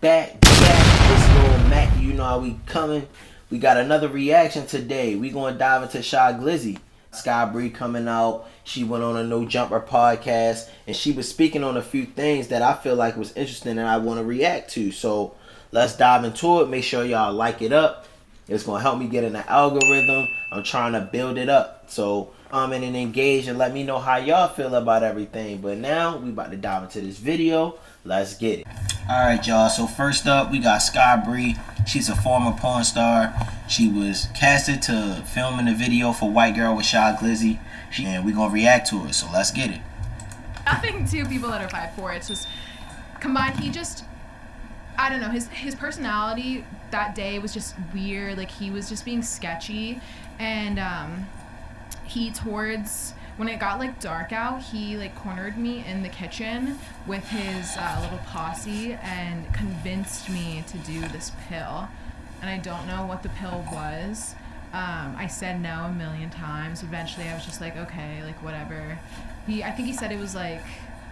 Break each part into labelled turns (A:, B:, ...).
A: back. This little Mac, you know how we coming. We got another reaction today. We gonna dive into Shy Glizzy. Sky Bree coming out. She went on a No Jumper podcast and she was speaking on a few things that I feel like was interesting and I want to react to. So let's dive into it. Make sure y'all like it up. It's gonna help me get in the algorithm. I'm trying to build it up. So comment and engage and let me know how y'all feel about everything. But now we about to dive into this video. Let's get it. Alright y'all, so first up we got Sky Bree. She's a former porn star. She was casted to film in a video for White Girl with Shy Glizzy. And we gonna react to it, so let's get it.
B: Nothing to people that are 5'4". It's just combined. He just, I don't know, his personality that day was just weird. Like he was just being sketchy, and when it got like dark out, he like cornered me in the kitchen with his little posse and convinced me to do this pill. And I don't know what the pill was. I said no a million times. Eventually I was just like, okay, like whatever. I think he said it was like,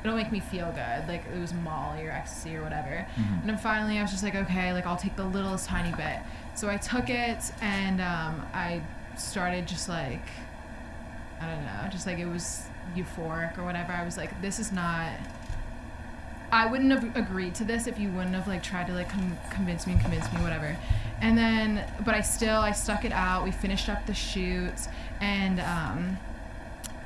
B: it'll make me feel good. Like it was Molly or ecstasy or whatever. Mm-hmm. And then finally I was just like, okay, like I'll take the littlest tiny bit. So I took it and I started just like, I don't know, just like it was euphoric or whatever. I was like, this is not, I wouldn't have agreed to this if you wouldn't have like tried to like convince me, whatever. And then, but I stuck it out. We finished up the shoot and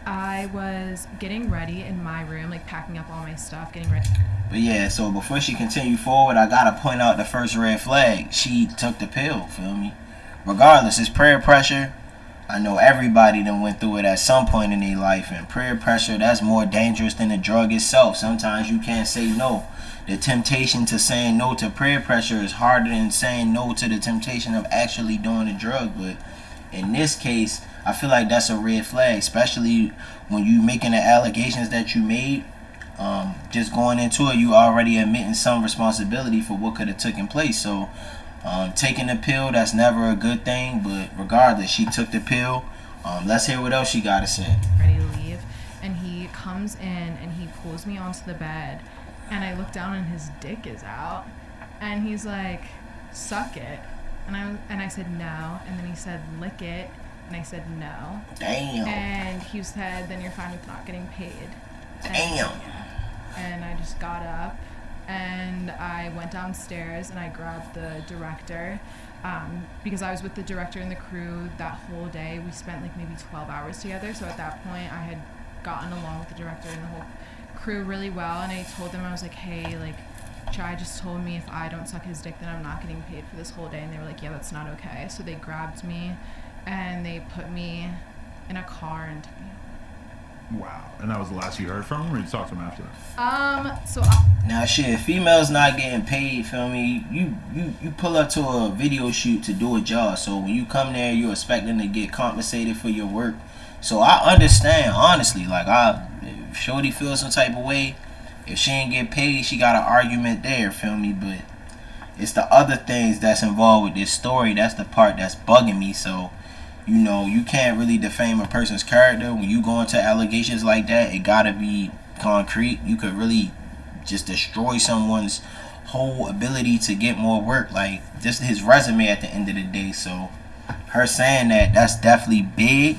B: I was getting ready in my room, like packing up all my stuff, getting ready.
A: But yeah, so before she continue forward, I gotta point out the first red flag. She took the pill, feel me? Regardless, it's peer pressure. I know everybody done went through it at some point in their life, and peer pressure, that's more dangerous than the drug itself. Sometimes you can't say no. The temptation to saying no to peer pressure is harder than saying no to the temptation of actually doing the drug. But in this case, I feel like that's a red flag, especially when you making the allegations that you made. Just going into it, you already admitting some responsibility for what could have taken place. So taking the pill, that's never a good thing, but regardless, she took the pill. Let's hear what else she got to say.
B: Ready to leave, and he comes in and he pulls me onto the bed, and I look down and his dick is out, and he's like, suck it, and I said no, and then he said lick it, and I said no.
A: Damn.
B: And he said, then you're fine with not getting paid.
A: Damn.
B: And I just got up and I went downstairs and I grabbed the director because I was with the director and the crew that whole day. We spent like maybe 12 hours together. So at that point I had gotten along with the director and the whole crew really well. And I told them, I was like, hey, like Chai just told me if I don't suck his dick then I'm not getting paid for this whole day. And they were like, yeah, that's not okay. So they grabbed me and they put me in a car and took me home.
C: Wow. And that was the last you heard from him, or you talked to him after that?
A: Now shit, females not getting paid, feel me? You pull up to a video shoot to do a job, so when you come there you're expecting to get compensated for your work. So I understand, honestly, like if Shorty feels some type of way, if she ain't get paid, she got an argument there, feel me? But it's the other things that's involved with this story, that's the part that's bugging me. So you know, you can't really defame a person's character. When you go into allegations like that, it gotta be concrete. You could really just destroy someone's whole ability to get more work. Like, just his resume at the end of the day. So, her saying that, that's definitely big.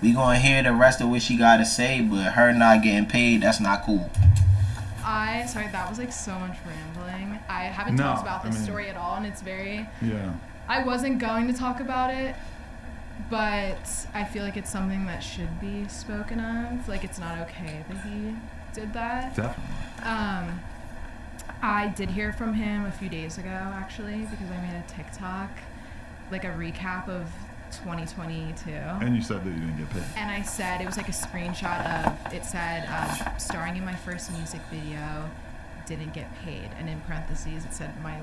A: We gonna hear the rest of what she gotta say, but her not getting paid, that's not cool.
B: Sorry, that was like so much rambling. I haven't talked about this story at all, and it's very...
C: Yeah.
B: I wasn't going to talk about it, but I feel like it's something that should be spoken of. Like, it's not okay that he did that.
C: Definitely.
B: I did hear from him a few days ago, actually, because I made a TikTok, like a recap of 2022.
C: And you said that you didn't get paid.
B: And I said, it was like a screenshot of, it said, starring in my first music video, didn't get paid, and in parentheses it said my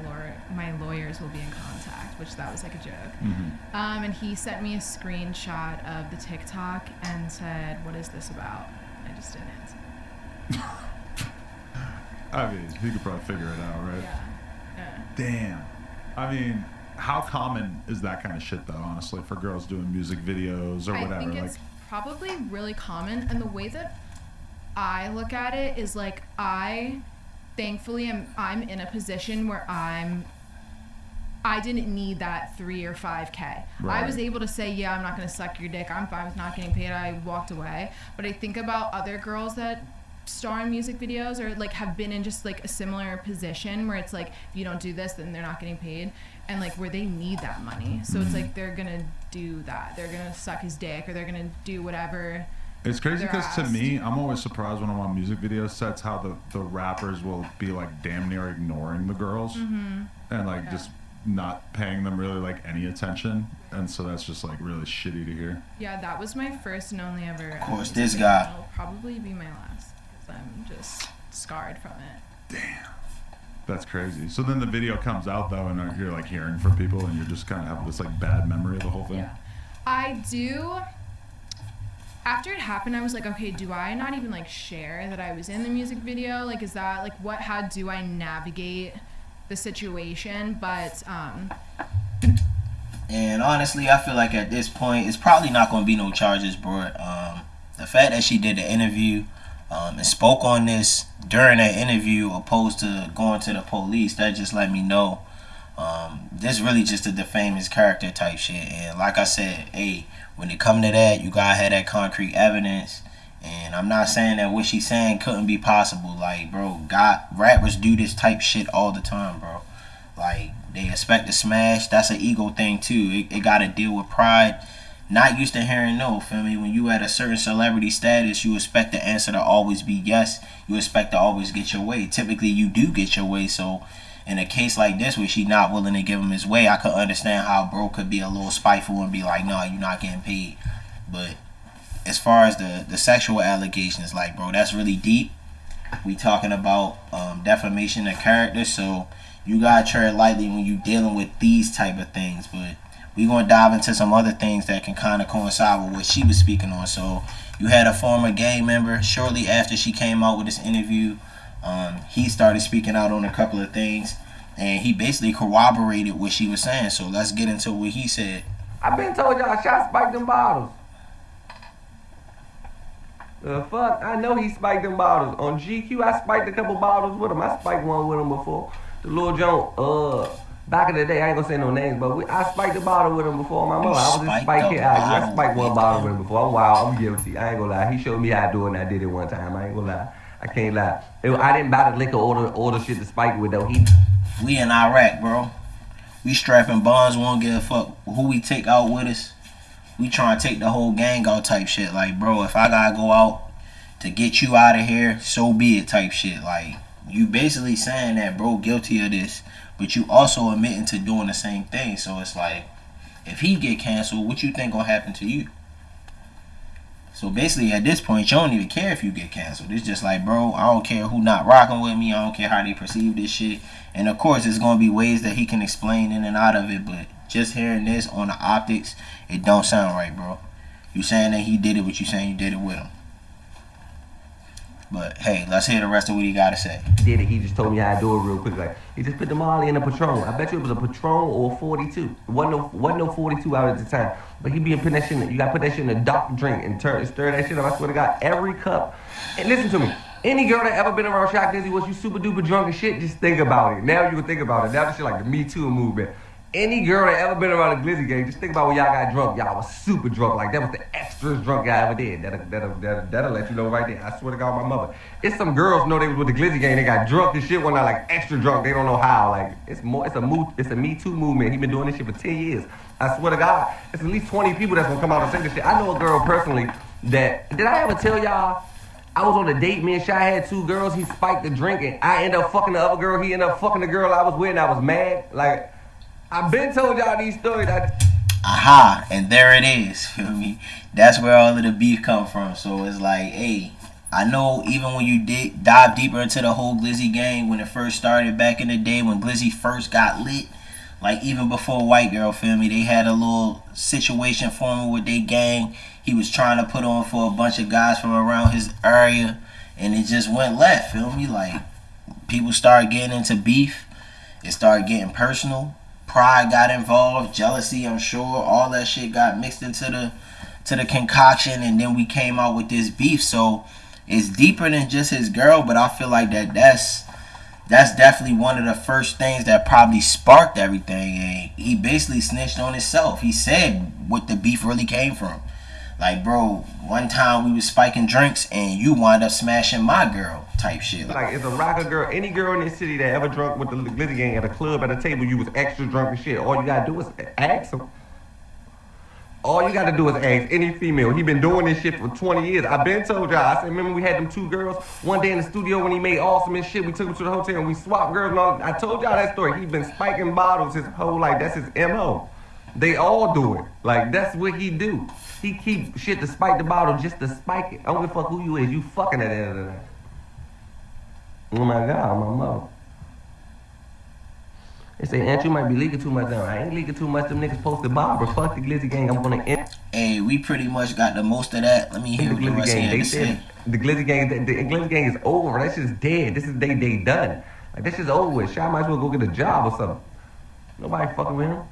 B: lawyers will be in contact, which that was like a joke. Mm-hmm. And he sent me a screenshot of the TikTok and said, what is this about? I just didn't answer.
C: I mean, he could probably figure it out, right?
B: Yeah.
C: Damn. I mean, how common is that kind of shit though, honestly, for girls doing music videos or whatever?
B: I think it's probably really common, and the way that I look at it is like, I thankfully I'm in a position where I didn't need that 3 or 5K.
C: Right.
B: I was able to say, yeah, I'm not going to suck your dick. I'm fine with not getting paid. I walked away. But I think about other girls that star in music videos or like have been in just like a similar position where it's like, if you don't do this, then they're not getting paid. And like where they need that money. So it's like they're going to do that. They're going to suck his dick or they're going to do whatever.
C: It's crazy
B: they're
C: because to
B: asked.
C: me, I'm always surprised when I'm on music video sets how the rappers will be like damn near ignoring the girls and like just not paying them really like any attention, and so that's just like really shitty to hear.
B: Yeah, that was my first and only ever.
A: Of course, this guy.
B: It'll probably be my last because I'm just scarred from it.
C: Damn, that's crazy. So then the video comes out though, and you're like hearing from people, and you're just kind of have this like bad memory of the whole thing.
B: Yeah, I do. After it happened, I was like, okay, do I not even like share that I was in the music video? Like, is that like how do I navigate the situation? But
A: And honestly, I feel like at this point, it's probably not going to be no charges brought. The fact that she did the interview and spoke on this during that interview, opposed to going to the police, that just let me know this really just to defame his character type shit. And like I said, hey, when it come to that, you gotta have that concrete evidence. And I'm not saying that what she's saying couldn't be possible. Like, bro, rappers do this type shit all the time, bro. Like, they expect to smash. That's an ego thing too. It gotta deal with pride. Not used to hearing no, feel me? When you at a certain celebrity status, you expect the answer to always be yes. You expect to always get your way. Typically, you do get your way. So, in a case like this where she not willing to give him his way, I could understand how bro could be a little spiteful and be like, nah, you're not getting paid. But as far as the sexual allegations, like, bro, that's really deep. We talking about defamation of character, so you gotta tread lightly when you dealing with these type of things. But we gonna dive into some other things that can kind of coincide with what she was speaking on. So you had a former gang member shortly after she came out with this interview. He started speaking out on a couple of things, and he basically corroborated what she was saying. So let's get into what he said.
D: I been told y'all Shy spiked them bottles. Fuck, I know he spiked them bottles. On GQ, I spiked a couple bottles with him. I spiked one with him before. The Lil Jones, back in the day, I ain't gonna say no names, but I spiked a bottle with him before. My mother, I was just spiking. I spiked one bottle with him before. I'm wild, I'm guilty. I ain't gonna lie. He showed me how to do it, and I did it one time. I ain't gonna lie. I can't lie. I didn't buy the liquor order shit to spike with though.
A: We in Iraq, bro. We strapping bonds. We don't give a fuck who we take out with us. We trying to take the whole gang out type shit. Like, bro, if I gotta go out to get you out of here, so be it type shit. Like, you basically saying that bro guilty of this, but you also admitting to doing the same thing. So it's like, if he get canceled, what you think gonna happen to you? So basically, at this point, you don't even care if you get canceled. It's just like, bro, I don't care who not rocking with me. I don't care how they perceive this shit. And of course, there's gonna be ways that he can explain in and out of it. But just hearing this on the optics, it don't sound right, bro. You saying that he did it, but you saying you did it with him. But hey, let's hear the rest of what he gotta say.
D: Did it? He just told me how to do it real quick. Like, he just put the Molly in a Patron. I bet you it was a Patron or a 42. It wasn't no 42 out at the time. But he be putting that shit in. You gotta put that shit in a dark drink and stir that shit up. I swear to God, every cup. And listen to me. Any girl that ever been around Shy Glizzy was you super duper drunk and shit, just think about it. Now you can think about it. Now this shit like the Me Too movement. Any girl that ever been around the Glizzy gang, just think about when y'all got drunk. Y'all was super drunk. Like, that was the extras drunk y'all ever did. That'll let you know right there. I swear to God, my mother. It's some girls know they was with the Glizzy gang. They got drunk and shit when they're like extra drunk. They don't know how. Like, it's a Me Too movement. He been doing this shit for 10 years. I swear to God, it's at least 20 people that's gonna come out and say this shit. I know a girl personally that, did I ever tell y'all, I was on a date, me and Shy had 2 girls, he spiked the drink, and I ended up fucking the other girl, he ended up fucking the girl I was with, and I was mad. Like, I've been told y'all these stories.
A: Aha, and there it is, feel me? That's where all of the beef come from. So it's like, hey, I know even when you dive deeper into the whole Glizzy gang, when it first started back in the day, when Glizzy first got lit, like even before White Girl, feel me, they had a little situation forming with their gang. He was trying to put on for a bunch of guys from around his area, and it just went left, feel me? Like, people started getting into beef. It started getting personal. Pride got involved, jealousy, I'm sure. All that shit got mixed into the concoction, and then we came out with this beef. So it's deeper than just his girl, but I feel like that's that's definitely one of the first things that probably sparked everything. And he basically snitched on himself. He said what the beef really came from. Like, bro, one time we was spiking drinks and you wind up smashing my girl type shit.
D: Like, it's a rocker girl, any girl in this city that ever drunk with the Glizzy gang at a club, at a table, you was extra drunk and shit. All you gotta do is ask him. All you gotta do is ask any female. He been doing this shit for 20 years. I been told y'all. I said, remember we had them 2 girls one day in the studio when he made awesome and shit. We took him to the hotel and we swapped girls and all. I told y'all that story. He been spiking bottles his whole life. That's his MO. They all do it. Like, that's what he do. He keep shit to spike the bottle just to spike it. I don't give a fuck who you is. You fucking at the end of the night. Oh my God, my mother. They say, Aunt, you might be leaking too much down. I ain't leaking too much. Them niggas posted Barbara. Fuck the Glizzy gang. I'm gonna end.
A: Hey, we pretty much got the most of that. Let me hear
D: The
A: what the
D: Glizzy
A: rest
D: gang.
A: had
D: They
A: to say.
D: said the Glizzy gang. The Glizzy gang is over. That shit's dead. This is they done. Like, that shit's over with. Shy might as well go get a job or something. Nobody fucking with him.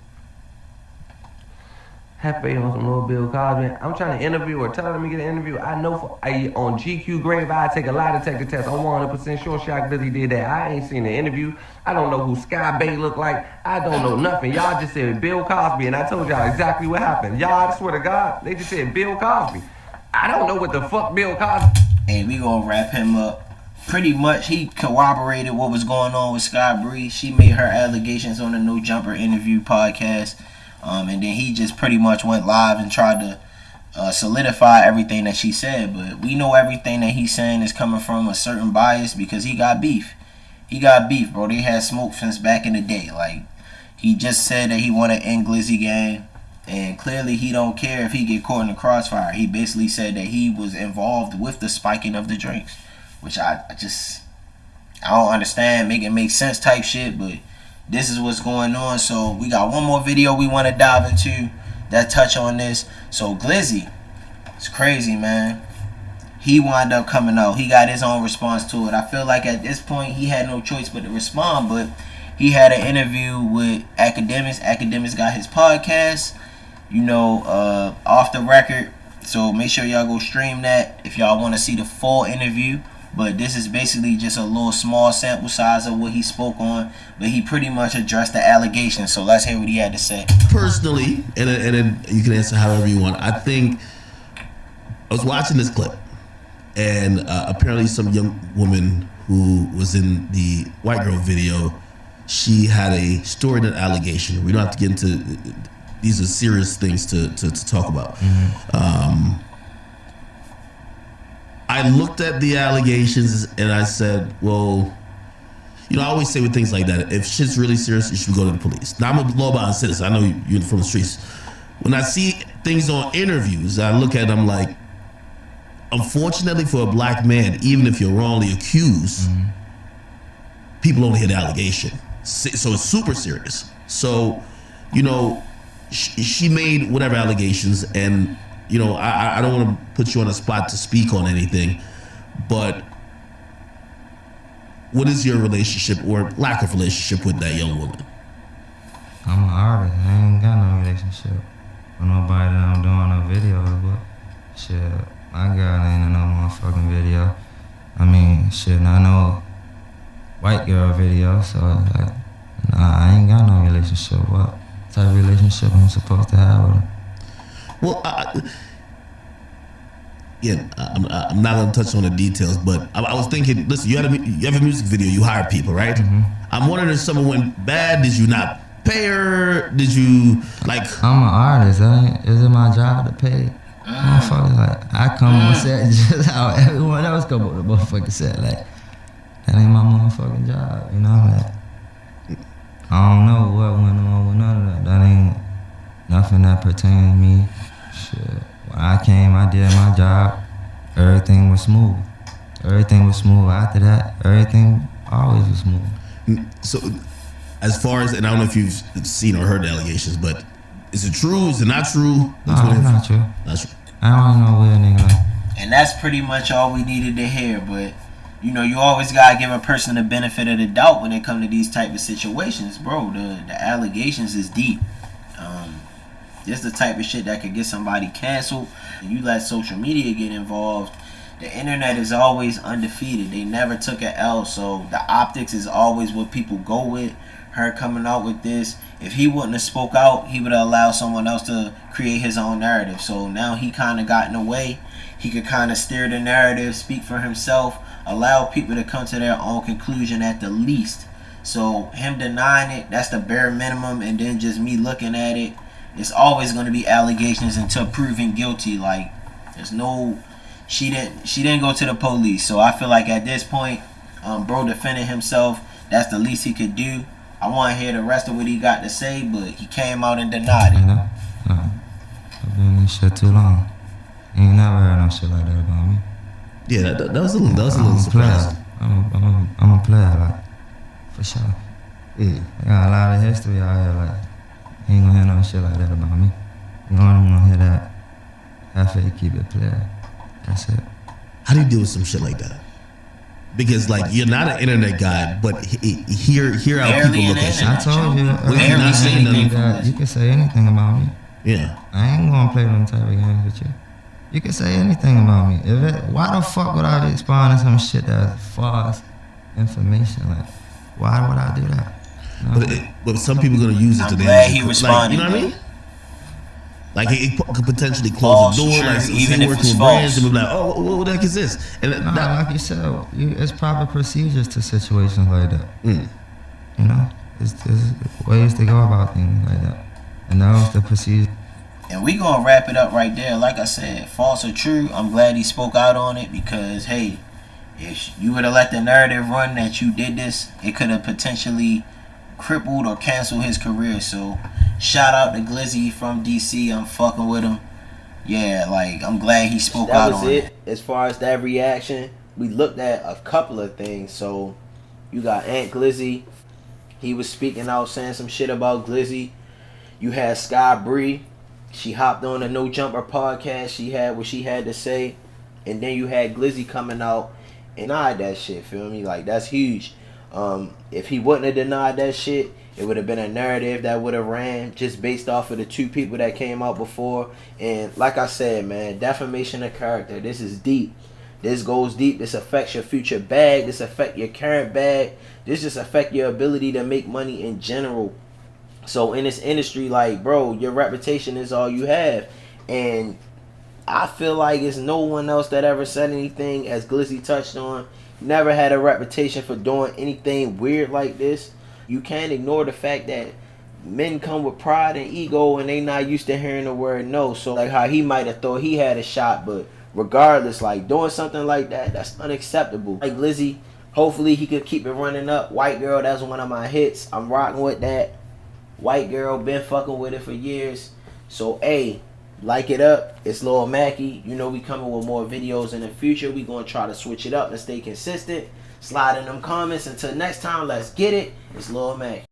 D: Hefe on some little Bill Cosby. I'm trying to interview or tell them to get an interview. I know on GQ Grave, I take a lie detector test. I'm 100% sure Shy Glizzy did that. I ain't seen the interview. I don't know who Sky Bay look like. I don't know nothing. Y'all just said Bill Cosby, and I told y'all exactly what happened. Y'all, I swear to God, they just said Bill Cosby. I don't know what the fuck Bill Cosby.
A: And we gonna wrap him up. Pretty much, he corroborated what was going on with Sky Bree. She made her allegations on the No Jumper interview podcast. And then he just pretty much went live and tried to solidify everything that she said. But we know everything that he's saying is coming from a certain bias because he got beef. He got beef, bro. They had smoke since back in the day. Like, he just said that he want to end Glizzy gang. And clearly he don't care if he get caught in the crossfire. He basically said that he was involved with the spiking of the drinks. Which I don't understand. Make it make sense type shit, but this is what's going on. So we got one more video we want to dive into that touch on this. So Glizzy, it's crazy, man. He wound up coming out. He got his own response to it. I feel like at this point he had no choice but to respond. But he had an interview with Academics. Academics got his podcast, off the record. So make sure y'all go stream that if y'all want to see the full interview. But this is basically just a little small sample size of what he spoke on. But he pretty much addressed the allegations. So let's hear what he had to say.
E: Personally, and you can answer however you want. I think I was watching this clip, and apparently some young woman who was in the white girl video, she had a story and an allegation. We don't have to get into these are serious things to talk about. Mm-hmm. I looked at the allegations and I said, well, I always say with things like that, if shit's really serious, you should go to the police. Now, I'm a law-abiding citizen. I know you're from the streets. When I see things on interviews, I look at them like, unfortunately for a black man, even if you're wrongly accused, people only hear the allegation. So it's super serious. So, she made whatever allegations, and I don't want to put you on a spot to speak on anything, but what is your relationship or lack of relationship with that young woman?
F: I'm an artist. I ain't got no relationship with nobody that I'm doing no videos with. Shit, my girl ain't in no motherfucking video. I mean, shit, I know white girl video, so like, nah, I ain't got no relationship. What type of relationship I'm supposed to have with her?
E: Well, I'm not gonna touch on the details, but I was thinking. Listen, you have a music video. You hire people, right? Mm-hmm. I'm wondering if someone went bad. Did you not pay her? Did you like?
F: I'm an artist. Is it my job to pay? Motherfucker, like I come on set just how everyone else come on the motherfucking set. Like that ain't my motherfucking job, Like I don't know what went on with none of that. That ain't nothing that pertains to me. Shit. When I came, I did my job. Everything was smooth. After that, everything always was smooth.
E: So, as far as, and I don't know if you've seen or heard the allegations, but is it true? Is it not true?
F: No, it's not true.
E: Not true.
F: I don't know weird nigga like.
A: And that's pretty much all we needed to hear. But you always gotta give a person the benefit of the doubt when it comes to these type of situations, bro. The allegations is deep. This is the type of shit that could get somebody canceled. You let social media get involved, the internet is always undefeated. They never took an L, so the optics is always what people go with. Her coming out with this, if he wouldn't have spoke out, he would have allowed someone else to create his own narrative. So now he kind of got in the way. He could kind of steer the narrative, speak for himself, allow people to come to their own conclusion at the least. So him denying it, that's the bare minimum, and then just me looking at it, it's always going to be allegations until proven guilty. Like, there's no, she didn't go to the police. So I feel like at this point, bro defended himself. That's the least he could do. I want to hear the rest of what he got to say, but he came out and denied it.
F: You know? I've been in this shit too long. You ain't never heard no shit like that about me.
E: Yeah, that was a little surprising.
F: I'm a player, like, for sure.
E: Mm.
F: I got a lot of history out here, like, you ain't gonna hear no shit like that about me. You only gonna hear that after you keep it player. That's it.
E: How do you deal with some shit like that? Because like you're not an internet guy, but hear how
A: Barely
E: people look
A: an
E: at you.
F: I told you,
E: What if you're not saying nothing?
F: you can say anything about me.
E: Yeah.
F: I ain't gonna play them type of games with you. You can say anything about me. Why the fuck would I be responding to some shit that's false information? Like, why would I do that? No.
E: But some people gonna use it to
A: I'm
E: damage.
A: glad he
E: like,
A: responded,
E: you know what I mean? Like it could potentially
A: False,
E: close the door.
A: true,
E: Like
A: even
E: say
A: if
E: working
A: it's
E: with brands
A: false.
E: and be like, oh, what the heck is this? And
F: Nah, like you said, it's proper procedures to situations like that. You know, there's ways to go about things like that, and that was the procedure.
A: And we gonna wrap it up right there. Like I said, false or true, I'm glad he spoke out on it, because hey, if you would have let the narrative run that you did this, it could have potentially crippled or canceled his career. So shout out to Glizzy from DC. I'm fucking with him. Yeah, like, I'm glad he spoke out on it. As far as that reaction, we looked at a couple of things. So you got Aunt Glizzy. He was speaking out, saying some shit about Glizzy. You had Sky Bree. She hopped on a No Jumper podcast. She had what she had to say. And then you had Glizzy coming out and denied that shit, feel me? Like, that's huge. If he wouldn't have denied that shit, it would have been a narrative that would have ran just based off of the two people that came out before. And like I said, man, defamation of character, this is deep. This goes deep. This affects your future bag. This affects your current bag. This just affects your ability to make money in general. So in this industry, like, bro, your reputation is all you have. And I feel like it's no one else that ever said anything, as Glizzy touched on. Never had a reputation for doing anything weird like this. You can't ignore the fact that men come with pride and ego, and they not used to hearing the word no. So like how he might have thought he had a shot, but regardless, like, doing something like that, that's unacceptable. Like Glizzy, hopefully he could keep it running up. White Girl, that's one of my hits. I'm rocking with that. White Girl, been fucking with it for years. So hey, like it up. It's Lil Mackie. You know we coming with more videos in the future. We gonna try to switch it up and stay consistent. Slide in them comments. Until next time, let's get it. It's Lil Mackie.